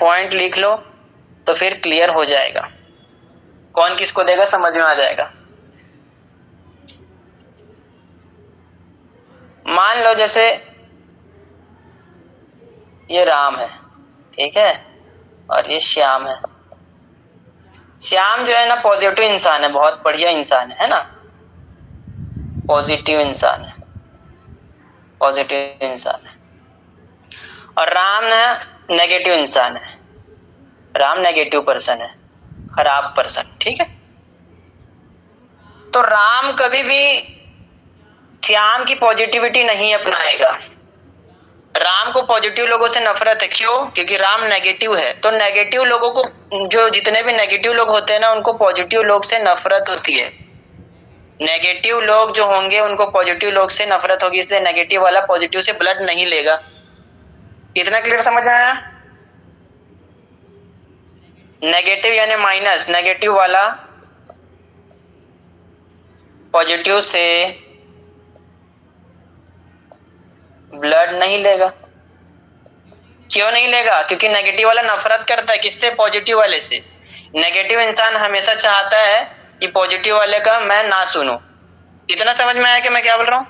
Point लिख लो तो फिर क्लियर हो जाएगा, कौन किसको देगा समझ में आ जाएगा। मान लो जैसे ये राम है, ठीक है, और ये श्याम है। श्याम जो है ना पॉजिटिव इंसान है, बहुत बढ़िया इंसान है ना, पॉजिटिव इंसान है, पॉजिटिव इंसान है। और राम ना नेगेटिव इंसान है, राम नेगेटिव पर्सन है, खराब पर्सन, ठीक है। तो राम कभी भी श्याम की पॉजिटिविटी नहीं अपनाएगा। राम को पॉजिटिव लोगों से नफरत है, क्यों? क्योंकि राम नेगेटिव है। तो नेगेटिव लोगों को, जो जितने भी नेगेटिव लोग होते हैं ना, उनको पॉजिटिव लोग से नफरत होती है। नेगेटिव लोग जो होंगे उनको पॉजिटिव लोग से नफरत होगी, इसलिए नेगेटिव वाला पॉजिटिव से ब्लड नहीं लेगा। इतना क्लियर समझ में आया? नेगेटिव यानी माइनस, नेगेटिव वाला पॉजिटिव से ब्लड नहीं लेगा। क्यों नहीं लेगा? क्योंकि नेगेटिव वाला नफरत करता है किससे? पॉजिटिव वाले से। नेगेटिव इंसान हमेशा चाहता है कि पॉजिटिव वाले का मैं ना सुनूं। इतना समझ में आया कि मैं क्या बोल रहा हूं?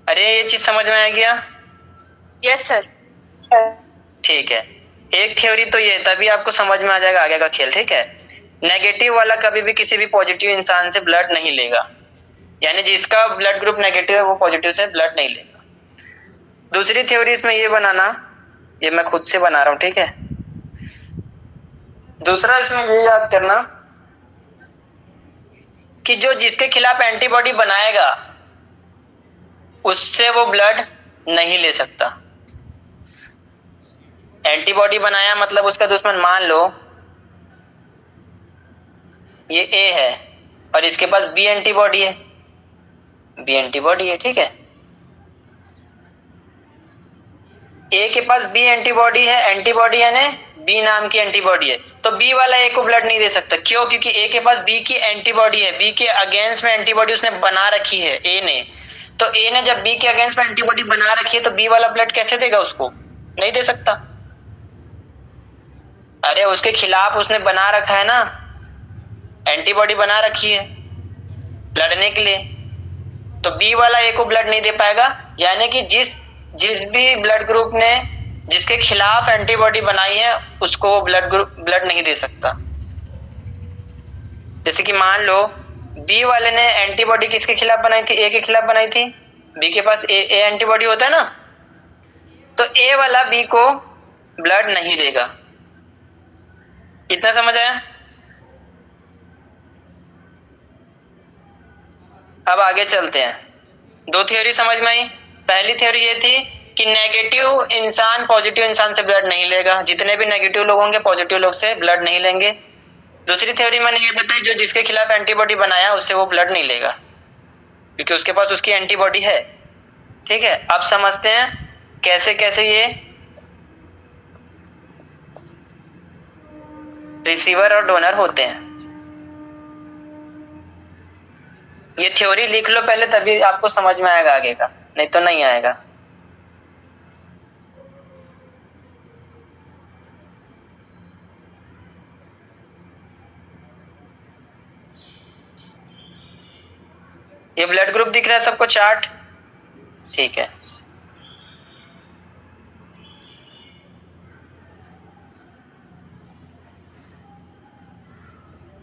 अरे ये चीज समझ में आ गया? Yes sir. ठीक है, एक थ्योरी तो ये, तभी आपको समझ में आ जाएगा आगे का खेल, ठीक है। नेगेटिव वाला कभी भी किसी भी पॉजिटिव इंसान से ब्लड नहीं लेगा, यानी जिसका ब्लड ग्रुप नेगेटिव है वो पॉजिटिव से ब्लड नहीं लेगा। दूसरी थ्योरी इसमें ये बनाना, ये मैं खुद से बना रहा हूं, ठीक है। दूसरा इसमें ये याद करना कि जो जिसके खिलाफ एंटीबॉडी बनाएगा उससे वो ब्लड नहीं ले सकता। एंटीबॉडी बनाया मतलब उसका दुश्मन, मान लो ये ए है और इसके पास बी एंटीबॉडी है, बी एंटीबॉडी है, ठीक है। ए के पास बी एंटीबॉडी है, एंटीबॉडी यानी बी नाम की एंटीबॉडी है, तो बी वाला ए को ब्लड नहीं दे सकता। क्यों? क्योंकि ए के पास बी की एंटीबॉडी है, बी के अगेंस्ट में एंटीबॉडी उसने बना रखी है ए ने। तो ए ने जब बी के अगेंस्ट में एंटीबॉडी बना रखी है तो बी वाला ब्लड कैसे देगा उसको? नहीं दे सकता। अरे उसके खिलाफ उसने बना रखा है ना, एंटीबॉडी बना रखी है लड़ने के लिए, तो बी वाला ए को ब्लड नहीं दे पाएगा। यानी कि जिस भी ब्लड ग्रुप ने जिसके खिलाफ एंटीबॉडी बनाई है उसको वो ब्लड नहीं दे सकता। जैसे कि मान लो बी वाले ने एंटीबॉडी किसके खिलाफ बनाई थी? ए के खिलाफ बनाई थी। बी के पास ए एंटीबॉडी होता है ना, तो ए वाला बी को ब्लड नहीं देगा। इतना समझ आया? अब आगे चलते हैं। दो थ्योरी समझ में आई। पहली थ्योरी ये थी कि नेगेटिव इंसान पॉजिटिव इंसान से ब्लड नहीं लेगा, जितने भी नेगेटिव लोग होंगे पॉजिटिव लोग से ब्लड नहीं लेंगे। दूसरी थ्योरी मैंने ये बताई, जो जिसके खिलाफ एंटीबॉडी बनाया उससे वो ब्लड नहीं लेगा क्योंकि उसके पास उसकी एंटीबॉडी है, ठीक है। अब समझते हैं कैसे कैसे ये रिसीवर और डोनर होते हैं। ये थ्योरी लिख लो पहले, तभी आपको समझ में आएगा आगे का, नहीं तो नहीं आएगा। ये ब्लड ग्रुप दिख रहा है सबको, चार्ट, ठीक है।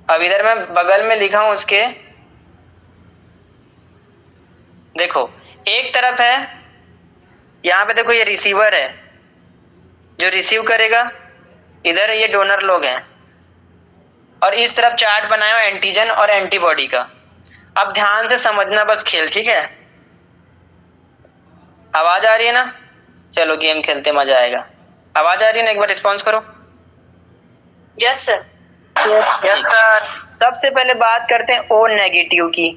अब इधर मैं बगल में लिखा हूं उसके, देखो एक तरफ है, यहां पे देखो ये रिसीवर है जो रिसीव करेगा, इधर ये डोनर लोग हैं, और इस तरफ चार्ट बनाया हुआ एंटीजन और एंटीबॉडी का। अब ध्यान से समझना बस खेल, ठीक है। आवाज आ रही है ना? चलो गेम खेलते मजा आएगा। आवाज आ रही है ना? एक बार रिस्पॉन्स करो। Yes sir. Yes sir. सबसे पहले बात करते हैं ओ नेगेटिव की।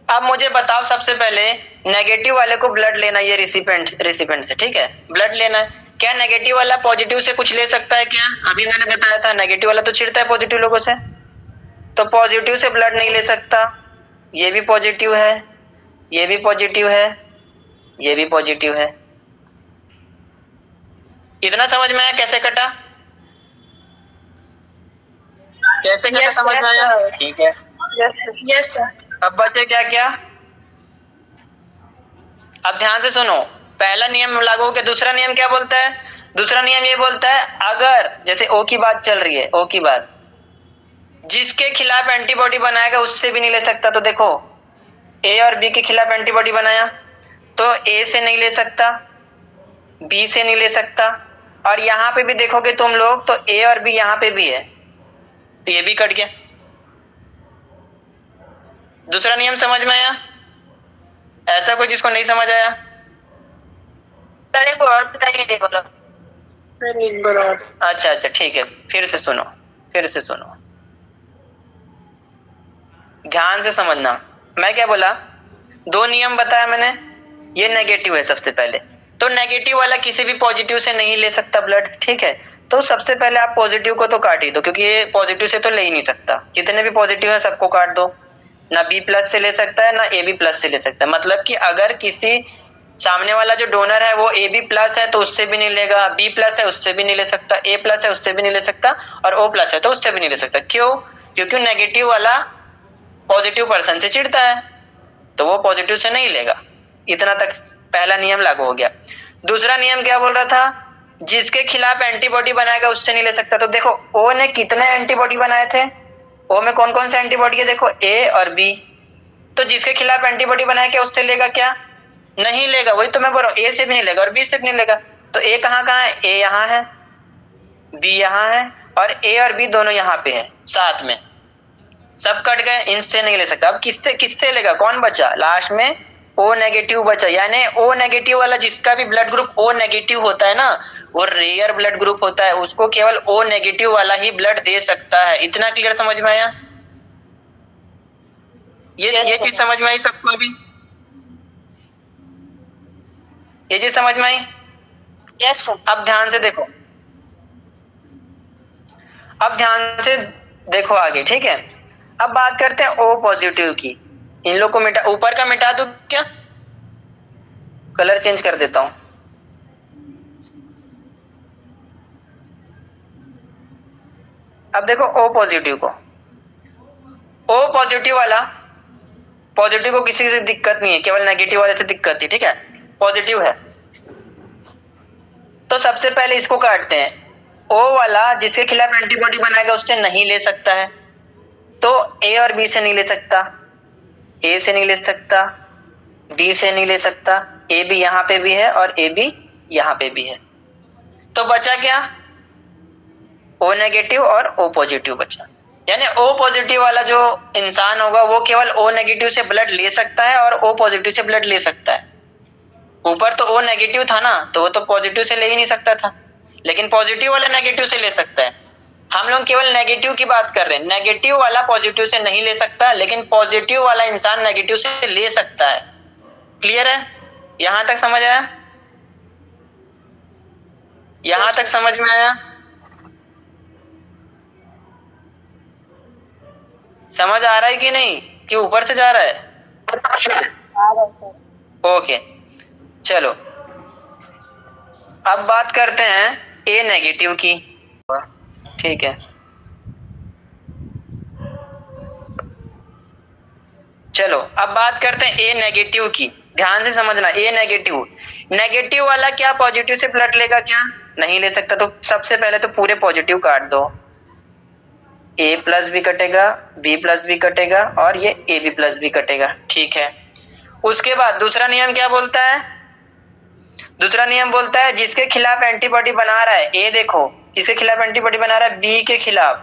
अब मुझे बताओ सबसे पहले नेगेटिव वाले को ब्लड लेना, ये रिसिपेंट से, ठीक है, ब्लड लेना है। क्या नेगेटिव वाला पॉजिटिव से कुछ ले सकता है क्या? अभी मैंने बताया था नेगेटिव वाला तो चिढ़ता है पॉजिटिव लोगों से, तो पॉजिटिव से ब्लड नहीं ले सकता। ये भी पॉजिटिव है, ये भी पॉजिटिव है, ये भी पॉजिटिव है, इतना समझ में आया कैसे कटा? कैसे कटा Yes, समझ में yes, आया? sir. ठीक है, Yes, sir. अब बचे क्या क्या? अब ध्यान से सुनो, पहला नियम लागू हो गया। दूसरा नियम क्या बोलता है? दूसरा नियम ये बोलता है अगर जैसे ओ की बात चल रही है, ओ की बात, जिसके खिलाफ एंटीबॉडी बनाएगा उससे भी नहीं ले सकता। तो देखो ए और बी के खिलाफ एंटीबॉडी बनाया तो ए से नहीं ले सकता, बी से नहीं ले सकता, और यहां पे भी देखोगे तुम लोग तो ए और बी यहां पे भी है, तो ये भी कट गया। दूसरा नियम समझ में आया? ऐसा कोई जिसको नहीं समझ आया? सर एक और बताइए, नहीं बोला। अच्छा अच्छा ठीक है, फिर से सुनो, फिर से सुनो, ध्यान से समझना। मैं क्या बोला? दो नियम बताया मैंने। ये नेगेटिव है सबसे पहले, तो नेगेटिव वाला किसी भी पॉजिटिव से नहीं ले सकता ब्लड, ठीक है। तो सबसे पहले आप पॉजिटिव को तो काट ही दो, क्योंकि ये पॉजिटिव से तो ले ही नहीं सकता। जितने भी पॉजिटिव है सबको काट दो। ना बी प्लस से ले सकता है, ना ए बी प्लस से ले सकता है। मतलब कि अगर किसी सामने वाला जो डोनर है वो ए बी प्लस है तो उससे भी नहीं लेगा, बी प्लस है उससे भी नहीं ले सकता, ए प्लस है उससे भी नहीं ले सकता, और ओ प्लस है तो उससे भी नहीं ले सकता। क्यों? क्योंकि नेगेटिव वाला पॉजिटिव पर्सन से चिढ़ता है, तो वो पॉजिटिव से नहीं लेगा। इतना तक पहला नियम लागू हो गया। दूसरा नियम क्या बोल रहा था? जिसके खिलाफ एंटीबॉडी बनाएगा उससे नहीं ले सकता। तो देखो ओ ने कितने एंटीबॉडी बनाए थे? ओ में कौन कौन से एंटीबॉडी है? देखो ए और बी। तो जिसके खिलाफ एंटीबॉडी बनाए क्या उससे लेगा क्या? नहीं लेगा। वही तो मैं बोल रहा हूँ, ए से भी नहीं लेगा और बी से भी नहीं लेगा। तो ए कहाँ कहाँ है? ए यहाँ है, बी यहाँ है, और ए और बी दोनों यहाँ पे है साथ में। सब कट गए, इनसे नहीं ले सकता। अब किससे किससे लेगा? कौन बचा लास्ट में? ओ नेगेटिव बचा। यानी ओ नेगेटिव वाला जिसका भी ब्लड ग्रुप ओ नेगेटिव होता है ना, वो रेयर ब्लड ग्रुप होता है, उसको केवल ओ नेगेटिव वाला ही ब्लड दे सकता है। इतना क्लियर समझ में आया? ये चीज समझ में आई सबको? अभी ये चीज समझ में आई? Yes sir. अब ध्यान से देखो, अब ध्यान से देखो आगे, ठीक है। अब बात करते हैं ओ पॉजिटिव की। इन लोग को मिटा, ऊपर का मिटा दूं क्या? कलर चेंज कर देता हूं। अब देखो ओ पॉजिटिव को, ओ पॉजिटिव वाला, पॉजिटिव को किसी से दिक्कत नहीं है, केवल नेगेटिव वाले से दिक्कत थी, ठीक है। पॉजिटिव है तो सबसे पहले इसको काटते हैं। ओ वाला जिसके खिलाफ एंटीबॉडी बनाएगा उससे नहीं ले सकता है, तो ए और बी से नहीं ले सकता, ए से नहीं ले सकता, बी से नहीं ले सकता, ए भी यहां पे भी है और ए भी यहां पे भी है। तो बचा क्या? ओ नेगेटिव और ओ पॉजिटिव बचा। यानी ओ पॉजिटिव वाला जो इंसान होगा वो केवल ओ नेगेटिव से ब्लड ले सकता है और ओ पॉजिटिव से ब्लड ले सकता है। ऊपर तो ओ नेगेटिव था ना, तो वो तो पॉजिटिव से ले ही नहीं सकता था, लेकिन पॉजिटिव वाला नेगेटिव से ले सकता है। हम लोग केवल नेगेटिव की बात कर रहे हैं। नेगेटिव वाला पॉजिटिव से नहीं ले सकता, लेकिन पॉजिटिव वाला इंसान नेगेटिव से ले सकता है। क्लियर है? यहां तक समझ आया? यहां तक समझ में आया? समझ आ रहा है कि नहीं, कि ऊपर से जा रहा है? ओके चलो, अब बात करते हैं ए नेगेटिव की, ठीक है। चलो अब बात करते हैं ए नेगेटिव की। ध्यान से समझना, ए नेगेटिव, नेगेटिव वाला क्या पॉजिटिव से ब्लड लेगा क्या? नहीं ले सकता। तो सबसे पहले तो पूरे पॉजिटिव काट दो, ए प्लस भी कटेगा, बी प्लस भी कटेगा, और ये ए बी प्लस भी कटेगा, ठीक है। उसके बाद दूसरा नियम क्या बोलता है? दूसरा नियम बोलता है जिसके खिलाफ एंटीबॉडी बना रहा है, ए देखो किसके खिलाफ एंटीबॉडी बना रहा है? बी के खिलाफ,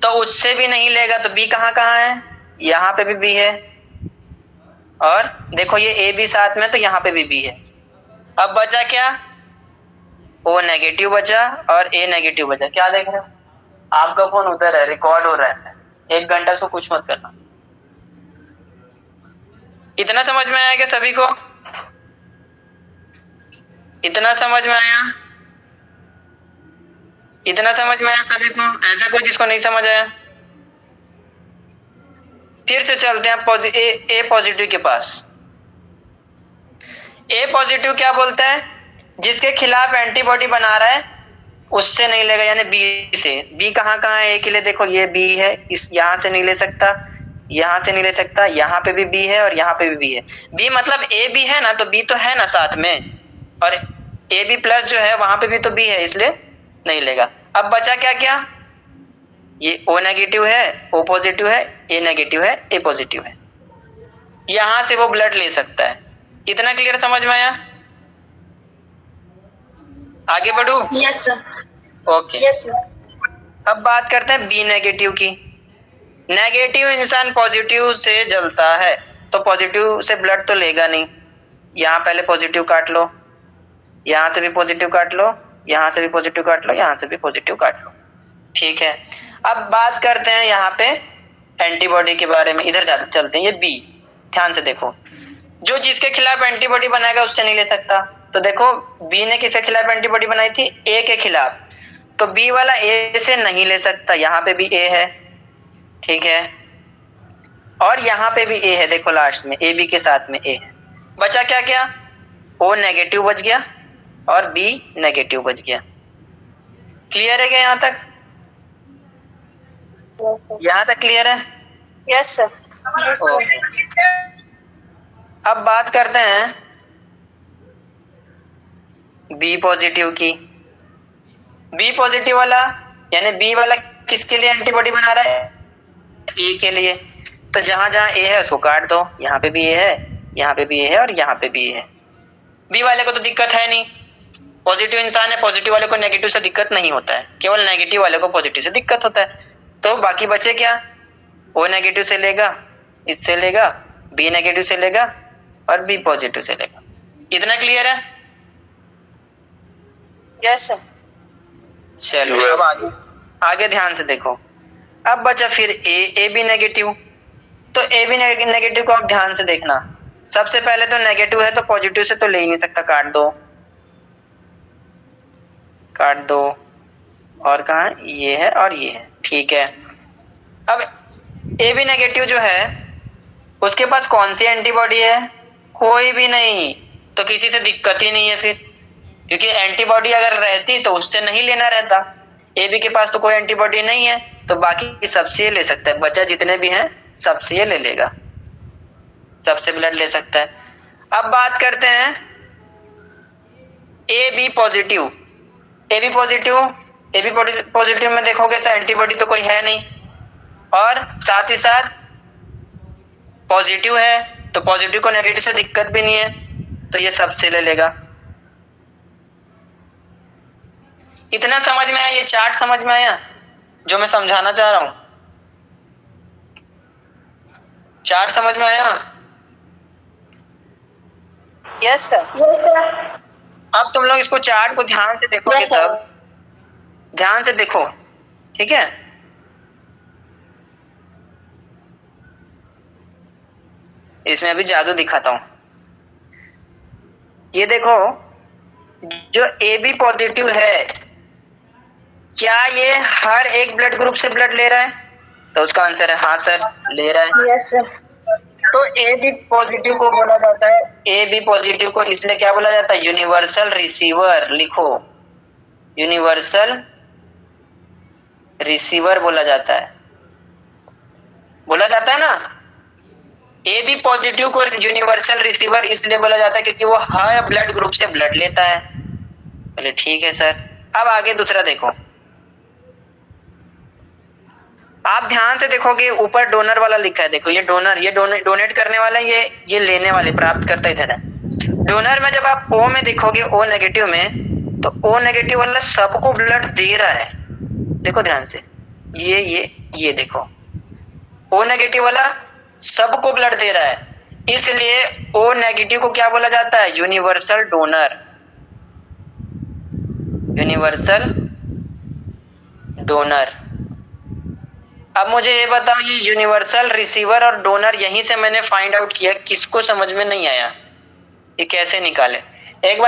तो उससे भी नहीं लेगा। तो बी कहाँ कहाँ है? यहाँ पे भी बी है, और देखो ये ए बी साथ में, तो यहाँ पे भी बी है। अब बचा क्या? ओ नेगेटिव बचा और ए नेगेटिव बचा। क्या देख रहे हो? आपका फोन उधर है, रिकॉर्ड हो रहा है, 1 घंटा से कुछ मत करना। इतना समझ में आया क्या सभी को? इतना समझ में आया? इतना समझ में आया सभी को? ऐसा कोई जिसको नहीं समझ आया? फिर से चलते हैं ए पॉजिटिव के पास। ए पॉजिटिव क्या बोलता है? जिसके खिलाफ एंटीबॉडी बना रहा है उससे नहीं लेगा, यानी बी से। बी कहाँ कहाँ है ए के लिए, देखो ये बी है, इस यहाँ से नहीं ले सकता, यहाँ से नहीं ले सकता, यहाँ पे भी बी है और यहाँ पे भी बी है। बी मतलब ए बी है ना, तो बी तो है ना साथ में, और ए बी प्लस जो है वहां पे भी तो बी है, इसलिए नहीं लेगा। अब बचा क्या क्या, ये ओ नेगेटिव है, ओ पॉजिटिव है, ए नेगेटिव है, ए पॉजिटिव है, यहां से वो ब्लड ले सकता है। इतना क्लियर समझ में आया? आगे बढ़ू? Yes sir. Okay. Yes sir. अब बात करते हैं बी नेगेटिव की। नेगेटिव इंसान पॉजिटिव से जलता है, तो पॉजिटिव से ब्लड तो लेगा नहीं। यहाँ पहले पॉजिटिव काट लो, यहाँ से भी पॉजिटिव काट लो, यहाँ से भी पॉजिटिव काट लो, यहाँ से भी पॉजिटिव काट लो, ठीक है। अब बात करते हैं यहाँ पे एंटीबॉडी के बारे में। इधर चलते हैं, ये बी, ध्यान से देखो। जो जिसके खिलाफ एंटीबॉडी बनाएगा उससे नहीं ले सकता। तो देखो बी ने किसके खिलाफ एंटीबॉडी बनाई थी, ए के खिलाफ, तो बी वाला ए से नहीं ले सकता। यहाँ पे भी ए है, ठीक है, और यहाँ पे भी ए है, देखो लास्ट में ए बी के साथ में ए है। बचा क्या क्या, ओ नेगेटिव बच गया और बी नेगेटिव बच गया। क्लियर है क्या यहाँ तक? यहाँ तक क्लियर है? Yes sir. ओके। अब बात करते हैं बी पॉजिटिव की। बी पॉजिटिव वाला यानी बी वाला किसके लिए एंटीबॉडी बना रहा है, ए के लिए। तो जहां जहां ए है उसको काट दो, यहाँ पे भी ए है, यहाँ पे भी ए है और यहाँ पे भी ए है। बी वाले को तो दिक्कत है नहीं, पॉजिटिव इंसान है, पॉजिटिव वाले को नेगेटिव से दिक्कत नहीं होता है, केवल नेगेटिव वाले को पॉजिटिव से दिक्कत होता है। तो बाकी बचे क्या, ओ नेगेटिव से लेगा, इससे लेगा, बी नेगेटिव से लेगा और बी पॉजिटिव से लेगा। इतना क्लियर है? Yes sir. चलो अब आगे ध्यान से देखो। अब बचा फिर ए बी नेगेटिव। तो ए बी नेगेटिव को आप ध्यान से देखना। सबसे पहले तो नेगेटिव है तो पॉजिटिव से तो ले ही नहीं सकता, काट दो, काट दो। और कहा, ये है और ये है, ठीक है। अब ए बी नेगेटिव जो है उसके पास कौन सी एंटीबॉडी है, कोई भी नहीं, तो किसी से दिक्कत ही नहीं है फिर, क्योंकि एंटीबॉडी अगर रहती तो उससे नहीं लेना रहता। ए बी के पास तो कोई एंटीबॉडी नहीं है, तो बाकी सबसे ये ले सकता है, बचा जितने भी हैं सबसे ये ले लेगा, सबसे ब्लड ले सकता है। अब बात करते हैं A B positive. A B positive में देखोगे तो एंटीबॉडी तो कोई है नहीं, और साथ ही साथ पॉजिटिव है, तो पॉजिटिव को नेगेटिव से दिक्कत भी नहीं है, तो ये सबसे ले लेगा। इतना समझ में आया? ये चार्ट समझ में आया जो मैं समझाना चाह रहा हूं? चार्ट समझ में आया? Yes sir. अब तुम लोग इसको चार्ट को ध्यान से देखोगे Yes, sir. तब, ध्यान से देखो, ठीक है। इसमें अभी जादू दिखाता हूं। ये देखो, जो ए बी पॉजिटिव है, क्या ये हर एक ब्लड ग्रुप से ब्लड ले रहा है? तो उसका आंसर है हाँ सर, ले रहा है। Yes sir. तो ए बी पॉजिटिव को बोला जाता है, ए बी पॉजिटिव को इसलिए क्या बोला जाता है, यूनिवर्सल रिसीवर। लिखो, यूनिवर्सल रिसीवर बोला जाता है, बोला जाता है ना। ए बी पॉजिटिव को यूनिवर्सल रिसीवर इसलिए बोला जाता है क्योंकि वो हर ब्लड ग्रुप से ब्लड लेता है। बोले ठीक है सर। अब आगे दूसरा देखो, आप ध्यान से देखोगे ऊपर डोनर वाला लिखा है, देखो ये डोनर, ये डोनेट करने वाला, ये लेने वाले, प्राप्त करता इधर है। डोनर में जब आप ओ में देखोगे, ओ नेगेटिव में, तो ओ नेगेटिव वाला सबको ब्लड दे रहा है। देखो ध्यान से, ये देखो, ओ नेगेटिव वाला सबको ब्लड दे रहा है, इसलिए ओ नेगेटिव को क्या बोला जाता है, यूनिवर्सल डोनर। Universal donor. अब मुझे ये बताओ, ये यूनिवर्सल रिसीवर और डोनर, यहीं से मैंने फाइंड आउट किया, किसको समझ में नहीं आया, ये कैसे निकाले? एक बार